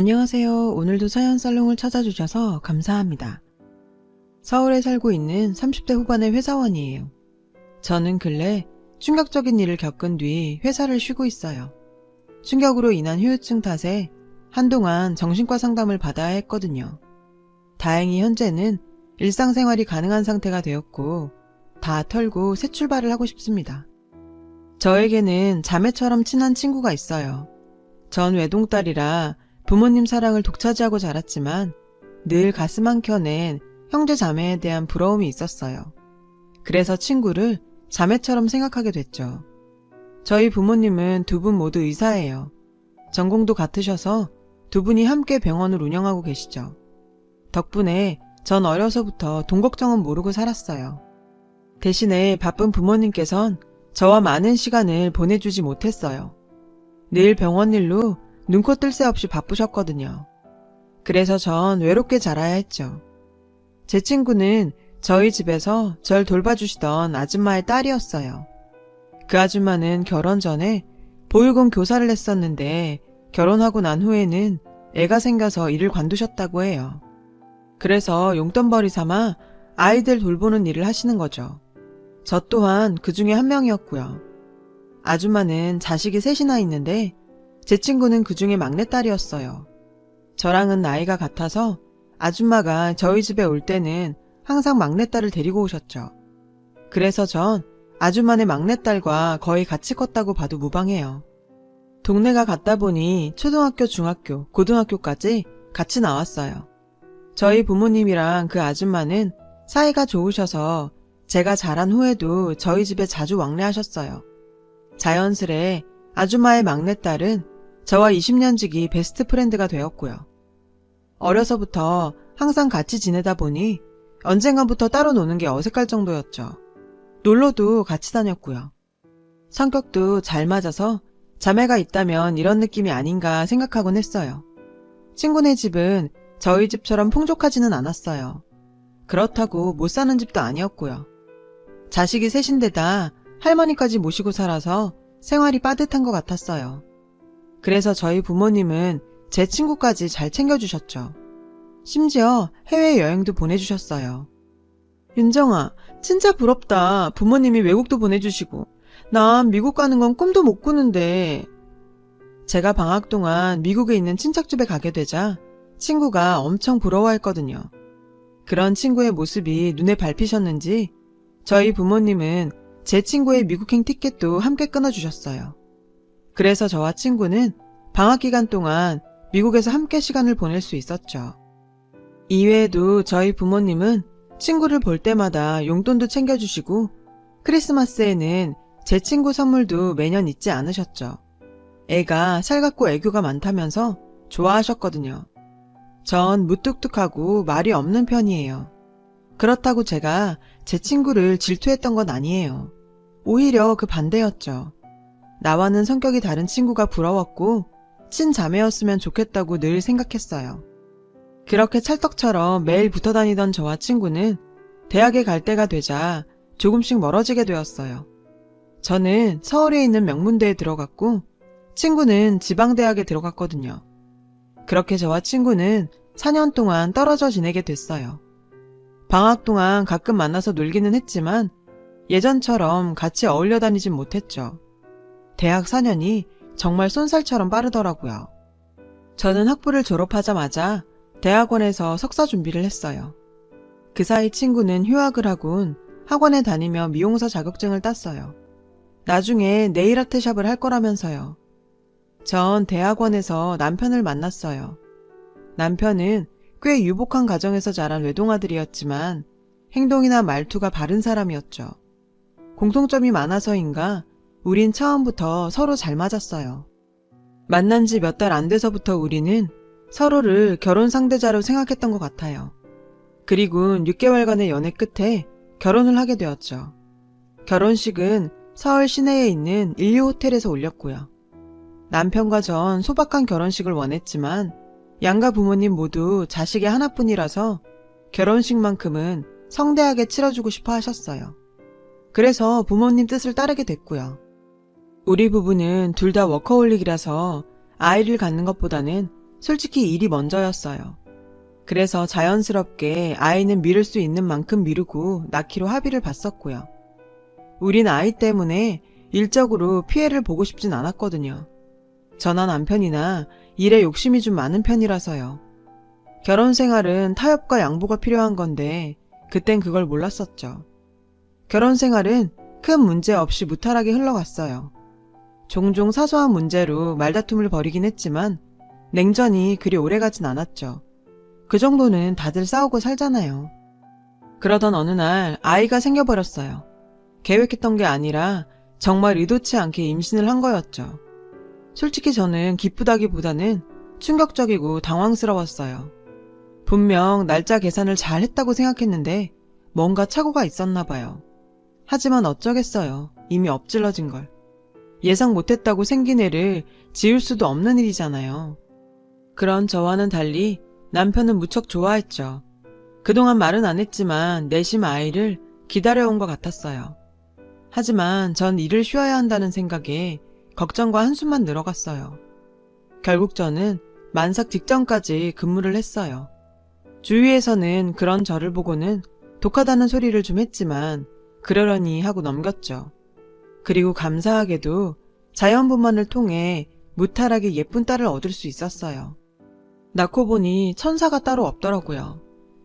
안녕하세요. 오늘도 사연 살롱을 찾아주셔서 감사합니다. 서울에 살고 있는 30대 후반의 회사원이에요. 저는 근래 충격적인 일을 겪은 뒤 회사를 쉬고 있어요. 충격으로 인한 후유증 탓에 한동안 정신과 상담을 받아야 했거든요. 다행히 현재는 일상생활이 가능한 상태가 되었고 다 털고 새 출발을 하고 싶습니다. 저에게는 자매처럼 친한 친구가 있어요. 전 외동딸이라 부모님 사랑을 독차지하고 자랐지만 늘 가슴 한켠엔 형제 자매에 대한 부러움이 있었어요. 그래서 친구를 자매처럼 생각하게 됐죠. 저희 부모님은 두 분 모두 의사예요. 전공도 같으셔서 두 분이 함께 병원을 운영하고 계시죠. 덕분에 전 어려서부터 돈 걱정은 모르고 살았어요. 대신에 바쁜 부모님께선 저와 많은 시간을 보내주지 못했어요. 늘 병원 일로 눈코 뜰 새 없이 바쁘셨거든요. 그래서 전 외롭게 자라야 했죠. 제 친구는 저희 집에서 절 돌봐주시던 아줌마의 딸이었어요. 그 아줌마는 결혼 전에 보육원 교사를 했었는데 결혼하고 난 후에는 애가 생겨서 일을 관두셨다고 해요. 그래서 용돈벌이 삼아 아이들 돌보는 일을 하시는 거죠. 저 또한 그 중에 한 명이었고요. 아줌마는 자식이 셋이나 있는데 제 친구는 그 중에 막내딸이었어요. 저랑은 나이가 같아서 아줌마가 저희 집에 올 때는 항상 막내딸을 데리고 오셨죠. 그래서 전 아줌마네 막내딸과 거의 같이 컸다고 봐도 무방해요. 동네가 같다 보니 초등학교, 중학교, 고등학교까지 같이 나왔어요. 저희 부모님이랑 그 아줌마는 사이가 좋으셔서 제가 자란 후에도 저희 집에 자주 왕래하셨어요. 자연스레 아줌마의 막내딸은 저와 20년 지기 베스트 프렌드가 되었고요. 어려서부터 항상 같이 지내다 보니 언젠가부터 따로 노는 게 어색할 정도였죠. 놀러도 같이 다녔고요. 성격도 잘 맞아서 자매가 있다면 이런 느낌이 아닌가 생각하곤 했어요. 친구네 집은 저희 집처럼 풍족하지는 않았어요. 그렇다고 못 사는 집도 아니었고요. 자식이 셋인데다 할머니까지 모시고 살아서 생활이 빠듯한 것 같았어요. 그래서 저희 부모님은 제 친구까지 잘 챙겨주셨죠. 심지어 해외여행도 보내주셨어요. 윤정아, 진짜 부럽다. 부모님이 외국도 보내주시고. 난 미국 가는 건 꿈도 못 꾸는데. 제가 방학 동안 미국에 있는 친척집에 가게 되자 친구가 엄청 부러워했거든요. 그런 친구의 모습이 눈에 밟히셨는지 저희 부모님은 제 친구의 미국행 티켓도 함께 끊어주셨어요. 그래서 저와 친구는 방학 기간 동안 미국에서 함께 시간을 보낼 수 있었죠. 이외에도 저희 부모님은 친구를 볼 때마다 용돈도 챙겨주시고 크리스마스에는 제 친구 선물도 매년 잊지 않으셨죠. 애가 살갑고 애교가 많다면서 좋아하셨거든요. 전 무뚝뚝하고 말이 없는 편이에요. 그렇다고 제가 제 친구를 질투했던 건 아니에요. 오히려 그 반대였죠. 나와는 성격이 다른 친구가 부러웠고 친자매였으면 좋겠다고 늘 생각했어요. 그렇게 찰떡처럼 매일 붙어 다니던 저와 친구는 대학에 갈 때가 되자 조금씩 멀어지게 되었어요. 저는 서울에 있는 명문대에 들어갔고 친구는 지방대학에 들어갔거든요. 그렇게 저와 친구는 4년 동안 떨어져 지내게 됐어요. 방학 동안 가끔 만나서 놀기는 했지만 예전처럼 같이 어울려 다니진 못했죠. 대학 4년이 정말 쏜살처럼 빠르더라고요. 저는 학부를 졸업하자마자 대학원에서 석사 준비를 했어요. 그 사이 친구는 휴학을 하곤 학원에 다니며 미용사 자격증을 땄어요. 나중에 네일아트 샵을 할 거라면서요. 전 대학원에서 남편을 만났어요. 남편은 꽤 유복한 가정에서 자란 외동아들이었지만 행동이나 말투가 바른 사람이었죠. 공통점이 많아서인가 우린 처음부터 서로 잘 맞았어요. 만난 지 몇 달 안 돼서부터 우리는 서로를 결혼 상대자로 생각했던 것 같아요. 그리고 6개월간의 연애 끝에 결혼을 하게 되었죠. 결혼식은 서울 시내에 있는 인류 호텔에서 올렸고요. 남편과 전 소박한 결혼식을 원했지만 양가 부모님 모두 자식이 하나뿐이라서 결혼식만큼은 성대하게 치러주고 싶어 하셨어요. 그래서 부모님 뜻을 따르게 됐고요. 우리 부부는 둘 다 워커홀릭이라서 아이를 갖는 것보다는 솔직히 일이 먼저였어요. 그래서 자연스럽게 아이는 미룰 수 있는 만큼 미루고 낳기로 합의를 봤었고요. 우린 아이 때문에 일적으로 피해를 보고 싶진 않았거든요. 저나 남편이나 일에 욕심이 좀 많은 편이라서요. 결혼 생활은 타협과 양보가 필요한 건데 그땐 그걸 몰랐었죠. 결혼 생활은 큰 문제 없이 무탈하게 흘러갔어요. 종종 사소한 문제로 말다툼을 벌이긴 했지만 냉전이 그리 오래가진 않았죠. 그 정도는 다들 싸우고 살잖아요. 그러던 어느 날 아이가 생겨버렸어요. 계획했던 게 아니라 정말 의도치 않게 임신을 한 거였죠. 솔직히 저는 기쁘다기보다는 충격적이고 당황스러웠어요. 분명 날짜 계산을 잘 했다고 생각했는데 뭔가 착오가 있었나 봐요. 하지만 어쩌겠어요. 이미 엎질러진 걸. 예상 못했다고 생긴 애를 지울 수도 없는 일이잖아요. 그런 저와는 달리 남편은 무척 좋아했죠. 그동안 말은 안 했지만 내심 아이를 기다려온 것 같았어요. 하지만 전 일을 쉬어야 한다는 생각에 걱정과 한숨만 늘어갔어요. 결국 저는 만삭 직전까지 근무를 했어요. 주위에서는 그런 저를 보고는 독하다는 소리를 좀 했지만 그러려니 하고 넘겼죠. 그리고 감사하게도 자연분만을 통해 무탈하게 예쁜 딸을 얻을 수 있었어요. 낳고 보니 천사가 따로 없더라고요.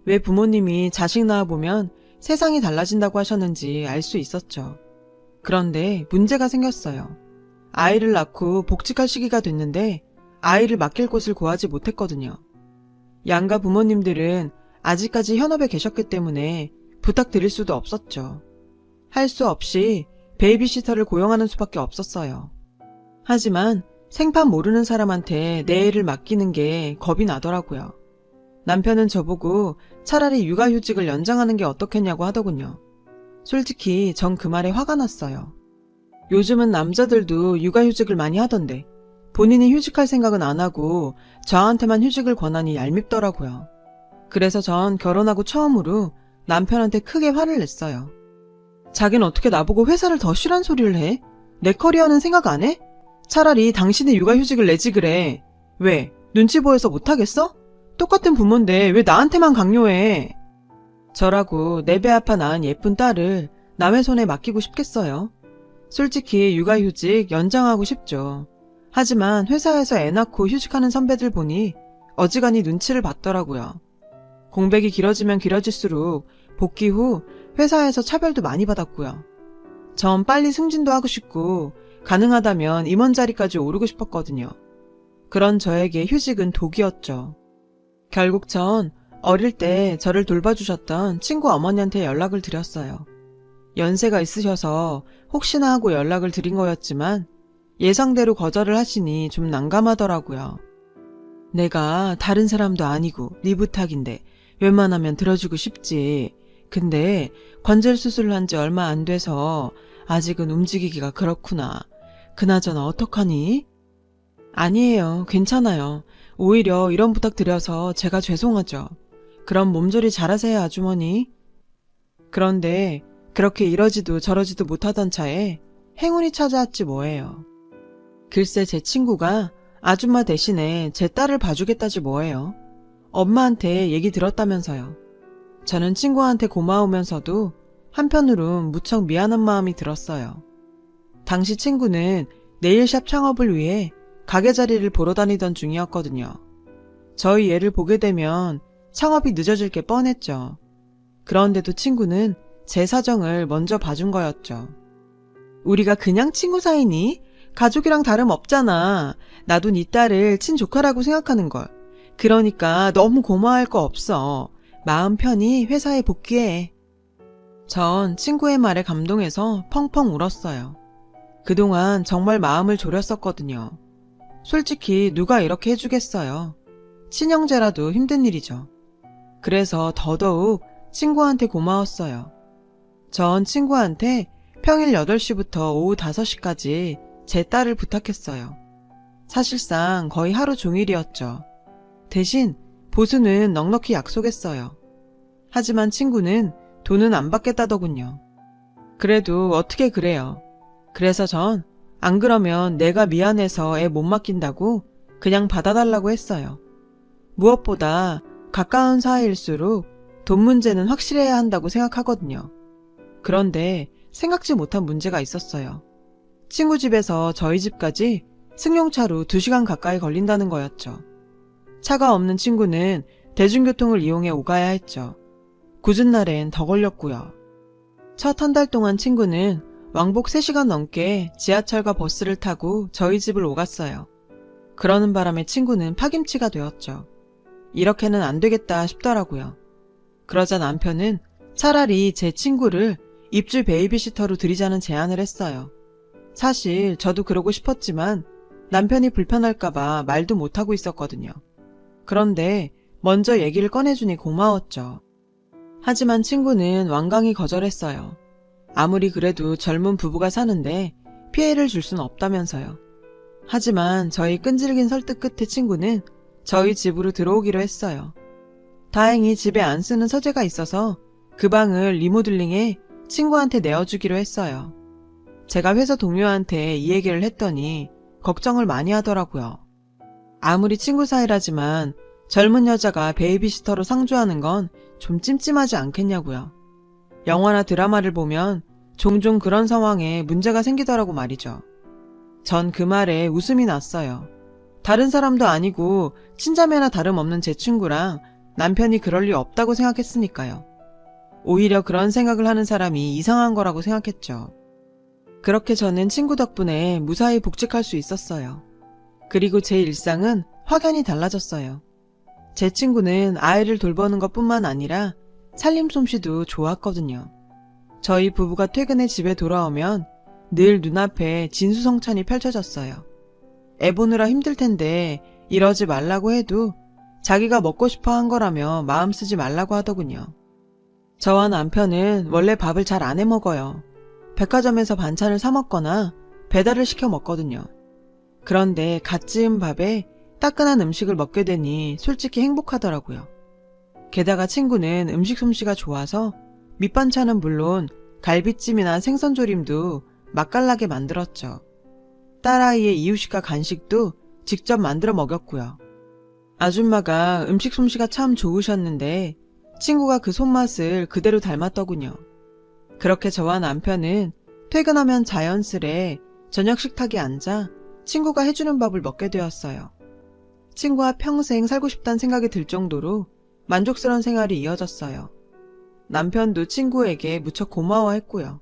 왜 부모님이 자식 낳아보면 세상이 달라진다고 하셨는지 알 수 있었죠. 그런데 문제가 생겼어요. 아이를 낳고 복직할 시기가 됐는데 아이를 맡길 곳을 구하지 못했거든요. 양가 부모님들은 아직까지 현업에 계셨기 때문에 부탁드릴 수도 없었죠. 할 수 없이 베이비시터를 고용하는 수밖에 없었어요. 하지만 생판 모르는 사람한테 내 애를 맡기는 게 겁이 나더라고요. 남편은 저보고 차라리 육아휴직을 연장하는 게 어떻겠냐고 하더군요. 솔직히 전 그 말에 화가 났어요. 요즘은 남자들도 육아휴직을 많이 하던데 본인이 휴직할 생각은 안 하고 저한테만 휴직을 권하니 얄밉더라고요. 그래서 전 결혼하고 처음으로 남편한테 크게 화를 냈어요. 자긴 어떻게 나보고 회사를 더 쉬란 소리를 해? 내 커리어는 생각 안 해? 차라리 당신이 육아휴직을 내지 그래. 왜? 눈치 보여서 못하겠어? 똑같은 부모인데 왜 나한테만 강요해? 저라고 내 배 아파 낳은 예쁜 딸을 남의 손에 맡기고 싶겠어요? 솔직히 육아휴직 연장하고 싶죠. 하지만 회사에서 애 낳고 휴직하는 선배들 보니 어지간히 눈치를 봤더라고요. 공백이 길어지면 길어질수록 복귀 후 회사에서 차별도 많이 받았고요. 전 빨리 승진도 하고 싶고 가능하다면 임원 자리까지 오르고 싶었거든요. 그런 저에게 휴직은 독이었죠. 결국 전 어릴 때 저를 돌봐주셨던 친구 어머니한테 연락을 드렸어요. 연세가 있으셔서 혹시나 하고 연락을 드린 거였지만 예상대로 거절을 하시니 좀 난감하더라고요. 내가 다른 사람도 아니고 네 부탁인데 웬만하면 들어주고 싶지. 근데 관절 수술을 한 지 얼마 안 돼서 아직은 움직이기가 그렇구나. 그나저나 어떡하니? 아니에요. 괜찮아요. 오히려 이런 부탁 드려서 제가 죄송하죠. 그럼 몸조리 잘하세요, 아주머니. 그런데 그렇게 이러지도 저러지도 못하던 차에 행운이 찾아왔지 뭐예요. 글쎄 제 친구가 아줌마 대신에 제 딸을 봐주겠다지 뭐예요. 엄마한테 얘기 들었다면서요. 저는 친구한테 고마우면서도 한편으론 무척 미안한 마음이 들었어요. 당시 친구는 네일샵 창업을 위해 가게 자리를 보러 다니던 중이었거든요. 저희 애를 보게 되면 창업이 늦어질 게 뻔했죠. 그런데도 친구는 제 사정을 먼저 봐준 거였죠. 우리가 그냥 친구 사이니? 가족이랑 다름없잖아. 나도 네 딸을 친조카라고 생각하는걸. 그러니까 너무 고마워할 거 없어. 마음 편히 회사에 복귀해. 전 친구의 말에 감동해서 펑펑 울었어요. 그동안 정말 마음을 졸였었거든요. 솔직히 누가 이렇게 해주겠어요. 친형제라도 힘든 일이죠. 그래서 더더욱 친구한테 고마웠어요. 전 친구한테 평일 8시부터 오후 5시까지 제 딸을 부탁했어요. 사실상 거의 하루 종일이었죠. 대신 보수는 넉넉히 약속했어요. 하지만 친구는 돈은 안 받겠다더군요. 그래도 어떻게 그래요. 그래서 전 안 그러면 내가 미안해서 애 못 맡긴다고 그냥 받아달라고 했어요. 무엇보다 가까운 사이일수록 돈 문제는 확실해야 한다고 생각하거든요. 그런데 생각지 못한 문제가 있었어요. 친구 집에서 저희 집까지 승용차로 2시간 가까이 걸린다는 거였죠. 차가 없는 친구는 대중교통을 이용해 오가야 했죠. 굳은 날엔 더 걸렸고요. 첫 한 달 동안 친구는 왕복 3시간 넘게 지하철과 버스를 타고 저희 집을 오갔어요. 그러는 바람에 친구는 파김치가 되었죠. 이렇게는 안 되겠다 싶더라고요. 그러자 남편은 차라리 제 친구를 입주 베이비시터로 들이자는 제안을 했어요. 사실 저도 그러고 싶었지만 남편이 불편할까봐 말도 못하고 있었거든요. 그런데 먼저 얘기를 꺼내주니 고마웠죠. 하지만 친구는 완강히 거절했어요. 아무리 그래도 젊은 부부가 사는데 피해를 줄 수는 없다면서요. 하지만 저희 끈질긴 설득 끝에 친구는 저희 집으로 들어오기로 했어요. 다행히 집에 안 쓰는 서재가 있어서 그 방을 리모델링해 친구한테 내어주기로 했어요. 제가 회사 동료한테 이 얘기를 했더니 걱정을 많이 하더라고요. 아무리 친구 사이라지만 젊은 여자가 베이비시터로 상주하는 건 좀 찜찜하지 않겠냐고요. 영화나 드라마를 보면 종종 그런 상황에 문제가 생기더라고 말이죠. 전 그 말에 웃음이 났어요. 다른 사람도 아니고 친자매나 다름없는 제 친구랑 남편이 그럴 리 없다고 생각했으니까요. 오히려 그런 생각을 하는 사람이 이상한 거라고 생각했죠. 그렇게 저는 친구 덕분에 무사히 복직할 수 있었어요. 그리고 제 일상은 확연히 달라졌어요. 제 친구는 아이를 돌보는 것뿐만 아니라 살림 솜씨도 좋았거든요. 저희 부부가 퇴근해 집에 돌아오면 늘 눈앞에 진수성찬이 펼쳐졌어요. 애 보느라 힘들 텐데 이러지 말라고 해도 자기가 먹고 싶어 한 거라며 마음 쓰지 말라고 하더군요. 저와 남편은 원래 밥을 잘 안 해 먹어요. 백화점에서 반찬을 사 먹거나 배달을 시켜 먹거든요. 그런데 갓 지은 밥에 따끈한 음식을 먹게 되니 솔직히 행복하더라고요. 게다가 친구는 음식 솜씨가 좋아서 밑반찬은 물론 갈비찜이나 생선조림도 맛깔나게 만들었죠. 딸아이의 이유식과 간식도 직접 만들어 먹였고요. 아줌마가 음식 솜씨가 참 좋으셨는데 친구가 그 손맛을 그대로 닮았더군요. 그렇게 저와 남편은 퇴근하면 자연스레 저녁 식탁에 앉아 친구가 해주는 밥을 먹게 되었어요. 친구와 평생 살고 싶다는 생각이 들 정도로 만족스러운 생활이 이어졌어요. 남편도 친구에게 무척 고마워했고요.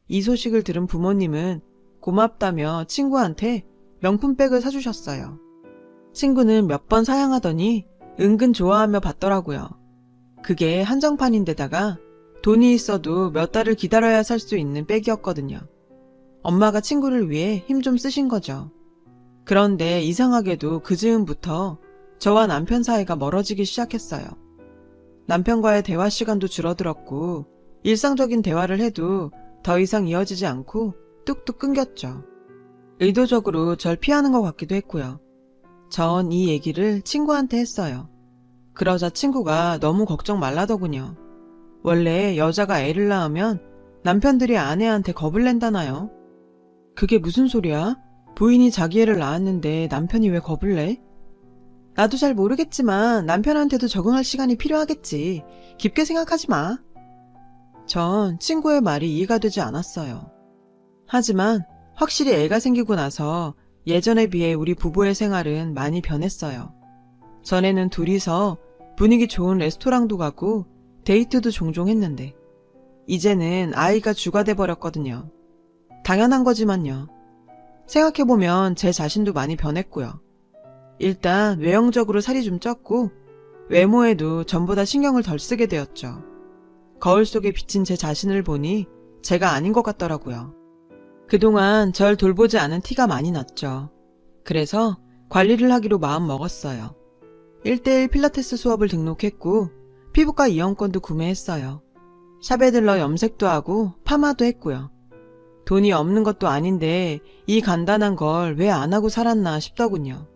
이 소식을 들은 부모님은 고맙다며 친구한테 명품백을 사주셨어요. 친구는 몇 번 사양하더니 은근 좋아하며 받더라고요. 그게 한정판인데다가 돈이 있어도 몇 달을 기다려야 살 수 있는 백이었거든요. 엄마가 친구를 위해 힘 좀 쓰신 거죠. 그런데 이상하게도 그 즈음부터 저와 남편 사이가 멀어지기 시작했어요. 남편과의 대화 시간도 줄어들었고 일상적인 대화를 해도 더 이상 이어지지 않고 뚝뚝 끊겼죠. 의도적으로 절 피하는 것 같기도 했고요. 전 이 얘기를 친구한테 했어요. 그러자 친구가 너무 걱정 말라더군요. 원래 여자가 애를 낳으면 남편들이 아내한테 겁을 낸다나요? 그게 무슨 소리야? 부인이 자기 애를 낳았는데 남편이 왜 겁을 내? 나도 잘 모르겠지만 남편한테도 적응할 시간이 필요하겠지. 깊게 생각하지 마. 전 친구의 말이 이해가 되지 않았어요. 하지만 확실히 애가 생기고 나서 예전에 비해 우리 부부의 생활은 많이 변했어요. 전에는 둘이서 분위기 좋은 레스토랑도 가고 데이트도 종종 했는데 이제는 아이가 주가 돼버렸거든요. 당연한 거지만요. 생각해보면 제 자신도 많이 변했고요. 일단 외형적으로 살이 좀 쪘고 외모에도 전보다 신경을 덜 쓰게 되었죠. 거울 속에 비친 제 자신을 보니 제가 아닌 것 같더라고요. 그동안 절 돌보지 않은 티가 많이 났죠. 그래서 관리를 하기로 마음 먹었어요. 1:1 필라테스 수업을 등록했고 피부과 이용권도 구매했어요. 샵에 들러 염색도 하고 파마도 했고요. 돈이 없는 것도 아닌데 이 간단한 걸 왜 안 하고 살았나 싶더군요.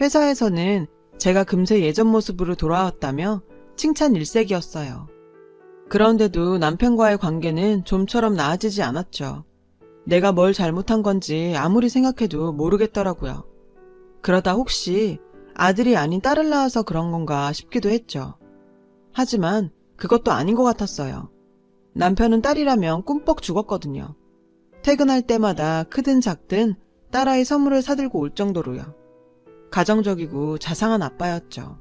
회사에서는 제가 금세 예전 모습으로 돌아왔다며 칭찬 일색이었어요. 그런데도 남편과의 관계는 좀처럼 나아지지 않았죠. 내가 뭘 잘못한 건지 아무리 생각해도 모르겠더라고요. 그러다 혹시 아들이 아닌 딸을 낳아서 그런 건가 싶기도 했죠. 하지만 그것도 아닌 것 같았어요. 남편은 딸이라면 꿈뻑 죽었거든요. 퇴근할 때마다 크든 작든 딸아이 선물을 사들고 올 정도로요. 가정적이고 자상한 아빠였죠.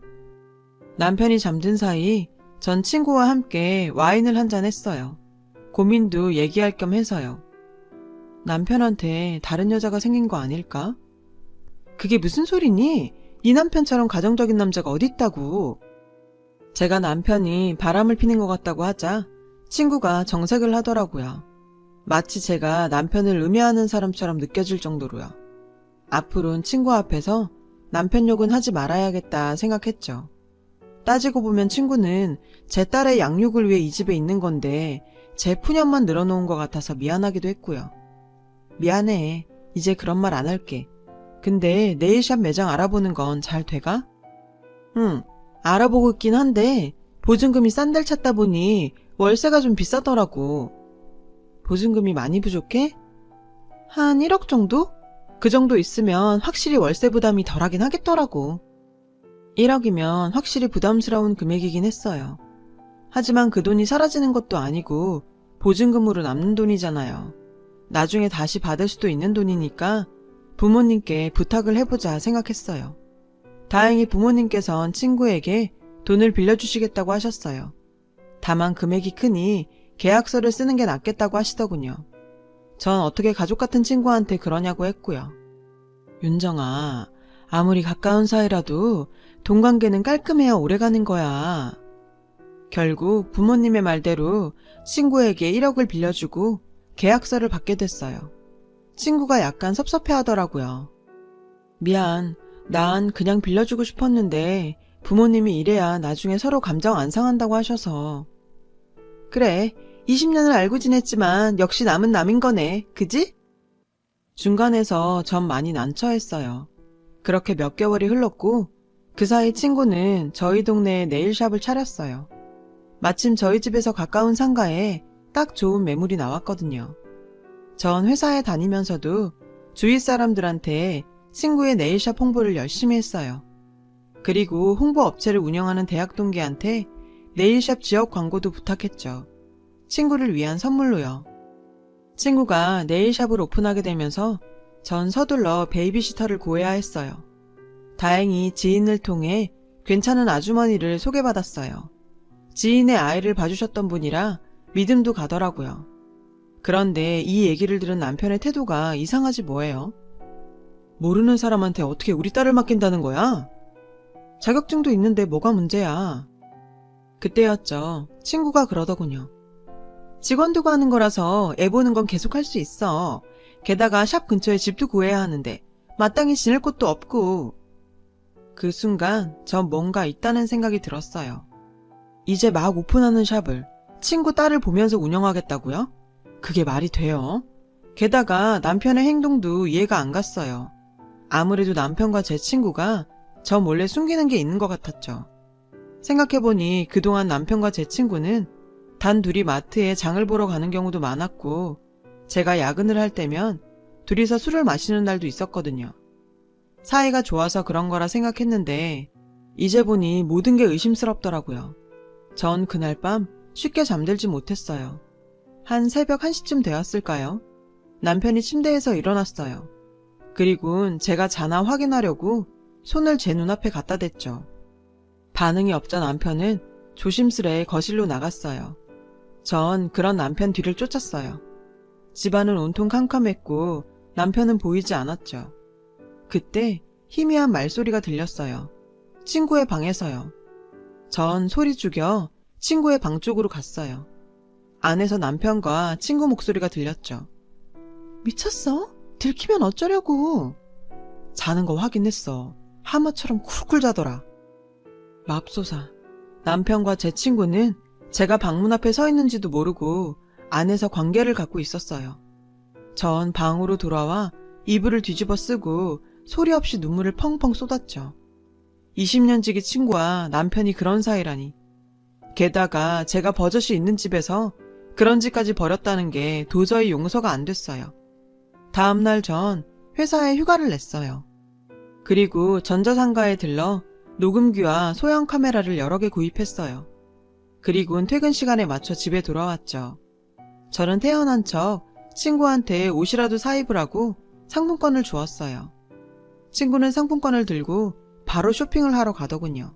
남편이 잠든 사이 전 친구와 함께 와인을 한잔 했어요. 고민도 얘기할 겸 해서요. 남편한테 다른 여자가 생긴 거 아닐까? 그게 무슨 소리니? 네 남편처럼 가정적인 남자가 어딨다고. 제가 남편이 바람을 피는 것 같다고 하자 친구가 정색을 하더라고요. 마치 제가 남편을 음해하는 사람처럼 느껴질 정도로요. 앞으로는 친구 앞에서 남편 욕은 하지 말아야겠다 생각했죠. 따지고 보면 친구는 제 딸의 양육을 위해 이 집에 있는 건데 제 푸념만 늘어놓은 것 같아서 미안하기도 했고요. 미안해. 이제 그런 말 안 할게. 근데 네일샵 매장 알아보는 건 잘 돼가? 응, 알아보고 있긴 한데 보증금이 싼 데를 찾다 보니 월세가 좀 비싸더라고. 보증금이 많이 부족해? 한 1억 정도? 그 정도 있으면 확실히 월세 부담이 덜하긴 하겠더라고. 1억이면 확실히 부담스러운 금액이긴 했어요. 하지만 그 돈이 사라지는 것도 아니고 보증금으로 남는 돈이잖아요. 나중에 다시 받을 수도 있는 돈이니까 부모님께 부탁을 해보자 생각했어요. 다행히 부모님께선 친구에게 돈을 빌려주시겠다고 하셨어요. 다만 금액이 크니 계약서를 쓰는 게 낫겠다고 하시더군요. 전 어떻게 가족 같은 친구한테 그러냐고 했고요. 윤정아, 아무리 가까운 사이라도 돈 관계는 깔끔해야 오래가는 거야. 결국 부모님의 말대로 친구에게 1억을 빌려주고 계약서를 받게 됐어요. 친구가 약간 섭섭해하더라고요. 미안, 난 그냥 빌려주고 싶었는데 부모님이 이래야 나중에 서로 감정 안 상한다고 하셔서. 그래, 20년을 알고 지냈지만 역시 남은 남인 거네, 그지? 중간에서 전 많이 난처했어요. 그렇게 몇 개월이 흘렀고 그 사이 친구는 저희 동네에 네일샵을 차렸어요. 마침 저희 집에서 가까운 상가에 딱 좋은 매물이 나왔거든요. 전 회사에 다니면서도 주위 사람들한테 친구의 네일샵 홍보를 열심히 했어요. 그리고 홍보 업체를 운영하는 대학 동기한테 네일샵 지역 광고도 부탁했죠. 친구를 위한 선물로요. 친구가 네일샵을 오픈하게 되면서 전 서둘러 베이비시터를 구해야 했어요. 다행히 지인을 통해 괜찮은 아주머니를 소개받았어요. 지인의 아이를 봐주셨던 분이라 믿음도 가더라고요. 그런데 이 얘기를 들은 남편의 태도가 이상하지 뭐예요? 모르는 사람한테 어떻게 우리 딸을 맡긴다는 거야? 자격증도 있는데 뭐가 문제야? 그때였죠. 친구가 그러더군요. 직원 두고 하는 거라서 애 보는 건 계속 할 수 있어. 게다가 샵 근처에 집도 구해야 하는데 마땅히 지낼 곳도 없고. 그 순간 전 뭔가 있다는 생각이 들었어요. 이제 막 오픈하는 샵을 친구 딸을 보면서 운영하겠다고요? 그게 말이 돼요? 게다가 남편의 행동도 이해가 안 갔어요. 아무래도 남편과 제 친구가 저 몰래 숨기는 게 있는 것 같았죠. 생각해보니 그동안 남편과 제 친구는 단 둘이 마트에 장을 보러 가는 경우도 많았고 제가 야근을 할 때면 둘이서 술을 마시는 날도 있었거든요. 사이가 좋아서 그런 거라 생각했는데 이제 보니 모든 게 의심스럽더라고요. 전 그날 밤 쉽게 잠들지 못했어요. 한 새벽 1시쯤 되었을까요? 남편이 침대에서 일어났어요. 그리고는 제가 자나 확인하려고 손을 제 눈앞에 갖다 댔죠. 반응이 없자 남편은 조심스레 거실로 나갔어요. 전 그런 남편 뒤를 쫓았어요. 집안은 온통 캄캄했고 남편은 보이지 않았죠. 그때 희미한 말소리가 들렸어요. 친구의 방에서요. 전 소리 죽여 친구의 방 쪽으로 갔어요. 안에서 남편과 친구 목소리가 들렸죠. 미쳤어? 들키면 어쩌려고? 자는 거 확인했어. 하마처럼 쿨쿨 자더라. 맙소사. 남편과 제 친구는 제가 방문 앞에 서 있는지도 모르고 안에서 관계를 갖고 있었어요. 전 방으로 돌아와 이불을 뒤집어 쓰고 소리 없이 눈물을 펑펑 쏟았죠. 20년 지기 친구와 남편이 그런 사이라니. 게다가 제가 버젓이 있는 집에서 그런 짓까지 벌였다는 게 도저히 용서가 안 됐어요. 다음날 전 회사에 휴가를 냈어요. 그리고 전자상가에 들러 녹음기와 소형 카메라를 여러 개 구입했어요. 그리고는 퇴근 시간에 맞춰 집에 돌아왔죠. 저는 태어난 척 친구한테 옷이라도 사입으라고 상품권을 주었어요. 친구는 상품권을 들고 바로 쇼핑을 하러 가더군요.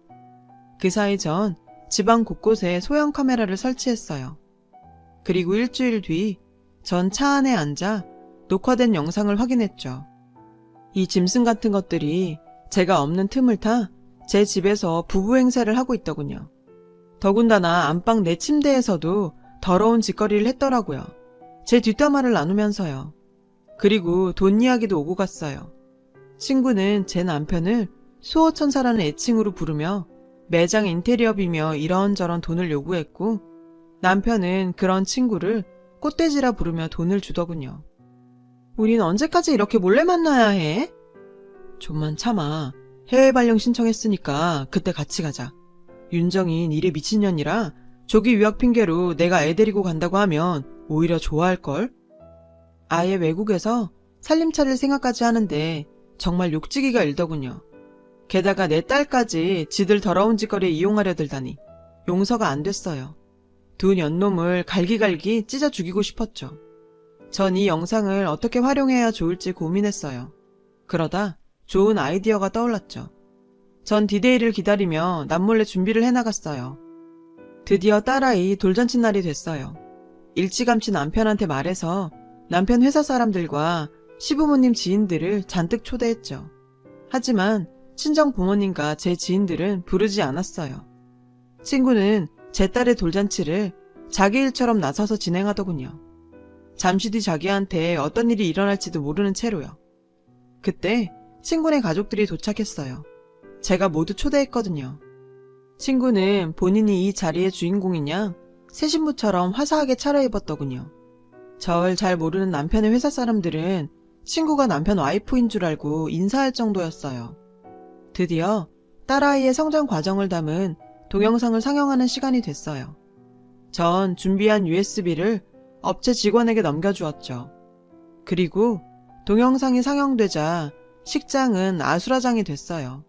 그 사이 전 집안 곳곳에 소형 카메라를 설치했어요. 그리고 일주일 뒤 전 차 안에 앉아 녹화된 영상을 확인했죠. 이 짐승 같은 것들이 제가 없는 틈을 타 제 집에서 부부 행세를 하고 있더군요. 더군다나 안방 내 침대에서도 더러운 짓거리를 했더라고요. 제 뒷담화를 나누면서요. 그리고 돈 이야기도 오고 갔어요. 친구는 제 남편을 수호천사라는 애칭으로 부르며 매장 인테리어비며 이런저런 돈을 요구했고, 남편은 그런 친구를 꽃돼지라 부르며 돈을 주더군요. 우린 언제까지 이렇게 몰래 만나야 해? 좀만 참아. 해외 발령 신청했으니까 그때 같이 가자. 윤정인 일에 미친년이라 조기 유학 핑계로 내가 애 데리고 간다고 하면 오히려 좋아할걸? 아예 외국에서 살림차릴 생각까지 하는데 정말 욕지기가 일더군요. 게다가 내 딸까지 지들 더러운 짓거리에 이용하려 들다니 용서가 안 됐어요. 두 년놈을 갈기갈기 찢어 죽이고 싶었죠. 전 이 영상을 어떻게 활용해야 좋을지 고민했어요. 그러다 좋은 아이디어가 떠올랐죠. 전 디데이를 기다리며 남몰래 준비를 해나갔어요. 드디어 딸아이 돌잔치 날이 됐어요. 일찌감치 남편한테 말해서 남편 회사 사람들과 시부모님 지인들을 잔뜩 초대했죠. 하지만 친정 부모님과 제 지인들은 부르지 않았어요. 친구는 제 딸의 돌잔치를 자기 일처럼 나서서 진행하더군요. 잠시 뒤 자기한테 어떤 일이 일어날지도 모르는 채로요. 그때 친구네 가족들이 도착했어요. 제가 모두 초대했거든요. 친구는 본인이 이 자리의 주인공이냐 새 신부처럼 화사하게 차려입었더군요. 절 잘 모르는 남편의 회사 사람들은 친구가 남편 와이프인 줄 알고 인사할 정도였어요. 드디어 딸아이의 성장 과정을 담은 동영상을 상영하는 시간이 됐어요. 전 준비한 USB를 업체 직원에게 넘겨주었죠. 그리고 동영상이 상영되자 식장은 아수라장이 됐어요.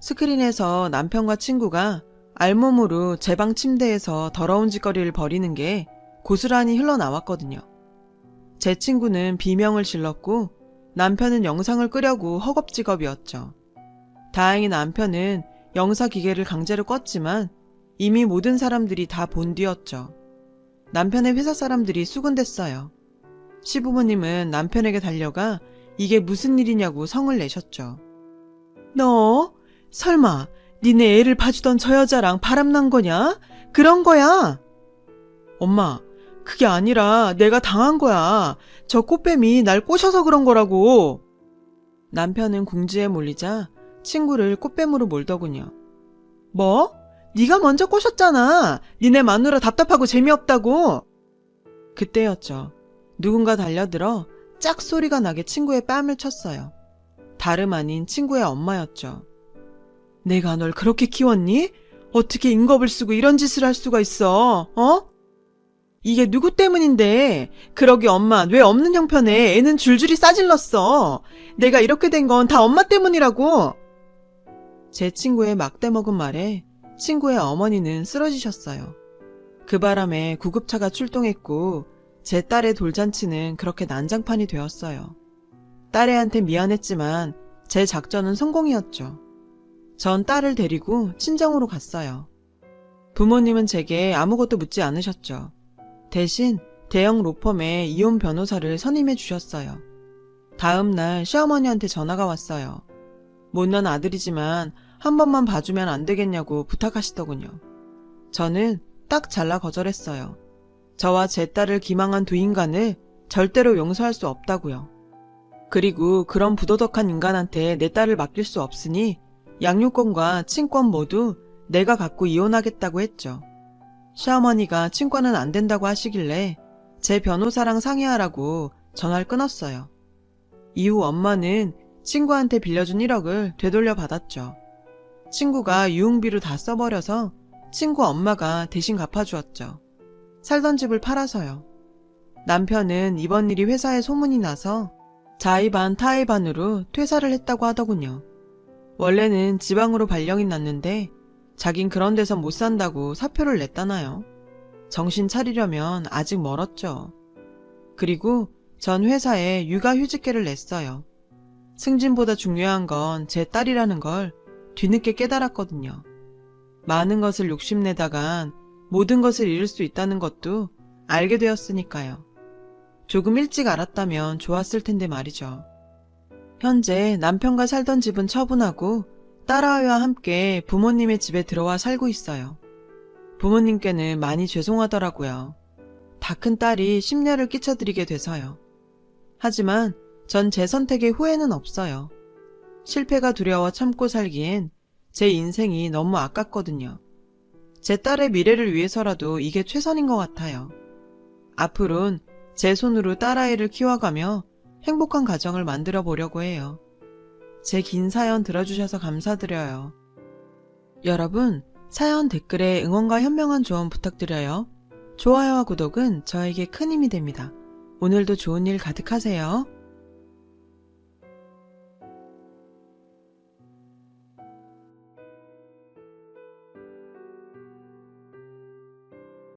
스크린에서 남편과 친구가 알몸으로 제 방 침대에서 더러운 짓거리를 벌이는 게 고스란히 흘러나왔거든요. 제 친구는 비명을 질렀고 남편은 영상을 끄려고 허겁지겁이었죠. 다행히 남편은 영사 기계를 강제로 껐지만 이미 모든 사람들이 다 본 뒤였죠. 남편의 회사 사람들이 수군댔어요. 시부모님은 남편에게 달려가 이게 무슨 일이냐고 성을 내셨죠. 너 설마 니네 애를 봐주던 저 여자랑 바람난 거냐? 그런 거야? 엄마, 그게 아니라 내가 당한 거야. 저 꽃뱀이 날 꼬셔서 그런 거라고. 남편은 궁지에 몰리자 친구를 꽃뱀으로 몰더군요. 뭐? 네가 먼저 꼬셨잖아. 니네 마누라 답답하고 재미없다고. 그때였죠. 누군가 달려들어 짝 소리가 나게 친구의 뺨을 쳤어요. 다름 아닌 친구의 엄마였죠. 내가 널 그렇게 키웠니? 어떻게 인겁을 쓰고 이런 짓을 할 수가 있어? 어? 이게 누구 때문인데? 그러기 엄마 왜 없는 형편에 애는 줄줄이 싸질렀어. 내가 이렇게 된 건 다 엄마 때문이라고. 제 친구의 막대먹은 말에 친구의 어머니는 쓰러지셨어요. 그 바람에 구급차가 출동했고 제 딸의 돌잔치는 그렇게 난장판이 되었어요. 딸애한테 미안했지만 제 작전은 성공이었죠. 전 딸을 데리고 친정으로 갔어요. 부모님은 제게 아무것도 묻지 않으셨죠. 대신 대형 로펌에 이혼 변호사를 선임해 주셨어요. 다음 날 시어머니한테 전화가 왔어요. 못난 아들이지만 한 번만 봐주면 안 되겠냐고 부탁하시더군요. 저는 딱 잘라 거절했어요. 저와 제 딸을 기망한 두 인간을 절대로 용서할 수 없다고요. 그리고 그런 부도덕한 인간한테 내 딸을 맡길 수 없으니 양육권과 친권 모두 내가 갖고 이혼하겠다고 했죠. 시어머니가 친권은 안 된다고 하시길래 제 변호사랑 상의하라고 전화를 끊었어요. 이후 엄마는 친구한테 빌려준 1억을 되돌려 받았죠. 친구가 유흥비로 다 써버려서 친구 엄마가 대신 갚아주었죠. 살던 집을 팔아서요. 남편은 이번 일이 회사에 소문이 나서 자의 반 타의 반으로 퇴사를 했다고 하더군요. 원래는 지방으로 발령이 났는데 자긴 그런 데서 못 산다고 사표를 냈다나요. 정신 차리려면 아직 멀었죠. 그리고 전 회사에 육아휴직계를 냈어요. 승진보다 중요한 건 제 딸이라는 걸 뒤늦게 깨달았거든요. 많은 것을 욕심내다간 모든 것을 잃을 수 있다는 것도 알게 되었으니까요. 조금 일찍 알았다면 좋았을 텐데 말이죠. 현재 남편과 살던 집은 처분하고 딸아이와 함께 부모님의 집에 들어와 살고 있어요. 부모님께는 많이 죄송하더라고요. 다 큰 딸이 심려를 끼쳐드리게 돼서요. 하지만 전 제 선택에 후회는 없어요. 실패가 두려워 참고 살기엔 제 인생이 너무 아깝거든요. 제 딸의 미래를 위해서라도 이게 최선인 것 같아요. 앞으로는 제 손으로 딸아이를 키워가며 행복한 가정을 만들어 보려고 해요. 제 긴 사연 들어주셔서 감사드려요. 여러분, 사연 댓글에 응원과 현명한 조언 부탁드려요. 좋아요와 구독은 저에게 큰 힘이 됩니다. 오늘도 좋은 일 가득하세요.